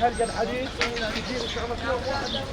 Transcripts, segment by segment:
حلقة الحديد كثير الشغلة فيها واحد.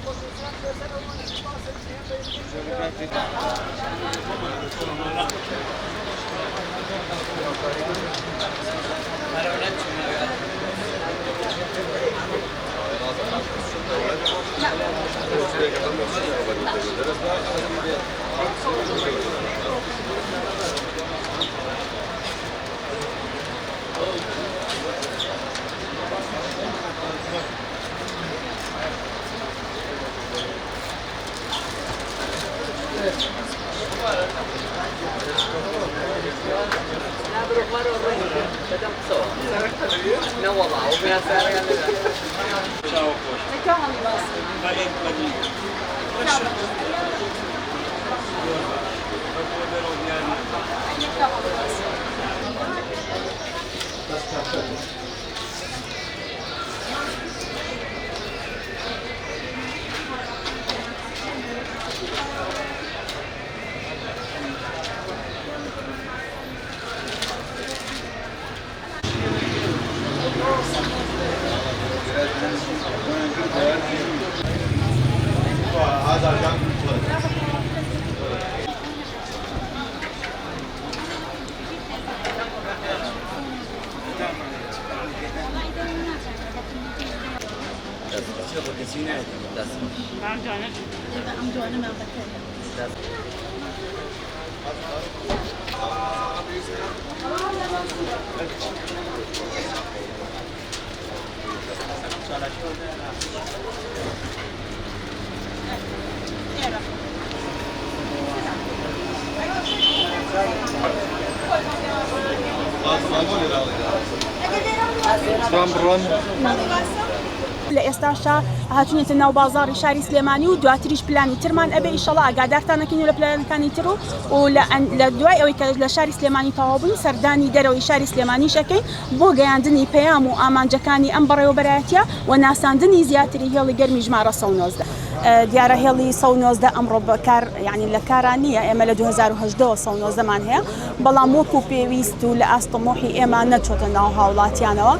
لە ئێستاشا هاتوونێتە ناو بازاڕی شاری سلێمانی و دواتریش پلانی ترمان ئەبێ ئیشەڵا ئاگادارتانەکەین و لە پلانەکانی تر و لە دوای ئەوەی کە لە شاری سلێمانی تەواو بووین سەردانی دەرەوەی شاری سلێمانی شەکەین بۆ گەیاندنی پەیام و ئامانجەکانی ئەم بەڕێوەبەرایەتیە و ناساندنی زیاتری هێڵی گەرمی ژمارە 190 دیارە هێڵی 190 ئەمڕۆ بەکار یعنی لە کاران نییە ئێمە لە 2010 190مان هەیە بەڵام وەکو پێویست و لە ئاستەمۆحی ئێمە نەچۆتە ناو هاوڵاتیانەوە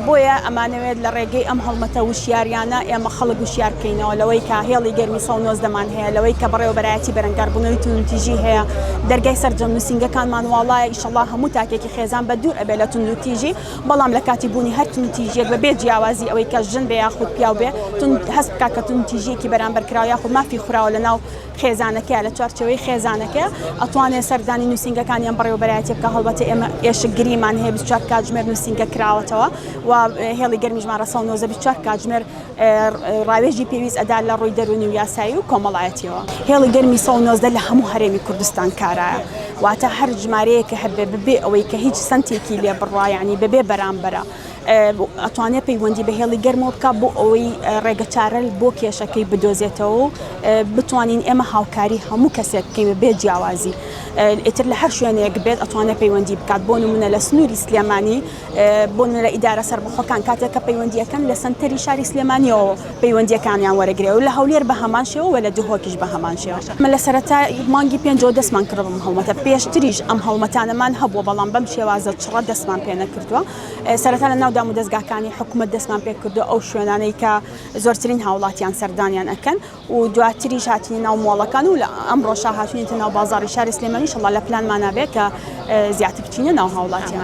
بۆیە ئەمانەوێت لە ڕێگەی ئەم هەڵمەتە وشیاریانە ئێمە خەڵک وشیار بکەینەوە لەوەی کە هێڵی گەرمی 190مان هەیە لەوەی کە بەڕێوەبەرایەتی بەرەنگاربوونەوەی تونوتیژی هەیە دەرگای سەرجەم نووسینگەکانمان واڵایە ئیشەڵا هەموو تاکێکی خێزان بە دوور ئەبێ لە تونوتیژی بەڵام لە کاتی بوونی هەر تونوتیژیەک بەبێ جیاوازی ئەوەی کە ژن بە یاخود پیاو بێ هەست بکات کە تونوتیژیەکی بەرامبەر کراوە یاخود مافی خوراوە لە ناو خێزانەکەیە لە چوارچەوەی خێزانەکە ئەتوانێت سەردانی نووسینگەکانیان بەڕێوەبەرایەتی بکە هەڵبەتە ئێمە ئێشکگریمان هەیە 24 کاتژمێر نووسینگە کراوەتەوە و هێڵی گەرمی ژمارە 194 کاتژمێر ڕاوێژی پێویست ئەدا لە ڕووی دەرونی و یاسایی و کۆمەڵایەتیەوە هێڵی گەرمی 190 لە هەموو هەرێمی کوردستان کارایە واتە هەر ژمارەیەکە هەبێ ببێ ئەوەی کە هیچ سنتێکی لێ بڕوا یعنی ببێ بەرامبەرە ئەتوانێت پەیوەندی بە هێڵی گەرمەوە بکە بۆ ئەوەی ڕێگە چارە بۆ کێشەکەی بدۆزێتەوە و بتوانین ئێمە هاوکاری هەموو کەسێک بکەین بێ جیاوازی ئیتر لە هەر شوێنەیەک بێت ئەتوانێت پەیوەندی بکات بۆ نمونە لە سنووری سلێمانی بۆ لە ئیدارە سەربەخۆکان کاتێککە پەیوەندیەکەن لە سنتەری شاری سلێمانیەوە پەیوەندیەکانیان وەرەگرێ و لە هەولێر بە هەمان شێوە و لە دوهۆکیش بە هەمان شێوە مە لە سەرەتا مانگی 5 دەستمان کردم هەڵمەتە پێشتریش ئەم هەڵمەتانەمان هەبووە بەڵام بەم شێوازە چڕە دەستمان پێ نەکردووە سەرەتا لە ناو دام و دەستگاکانی حکوومەت دەستمان پێ کردو ئەو شوێنانەی کە زۆرترین هاوڵاتیان سەردانیان ئەکەن و دواتریش هاتینی ناو مۆڵەکان و لە ئەمڕۆ شاهاتوونیتە ناو بازاڕی شاری سلێمانی ئینشەڵڵا لە پلانمانە بێت کە زیاتر بچینە ناو هاوڵاتیان.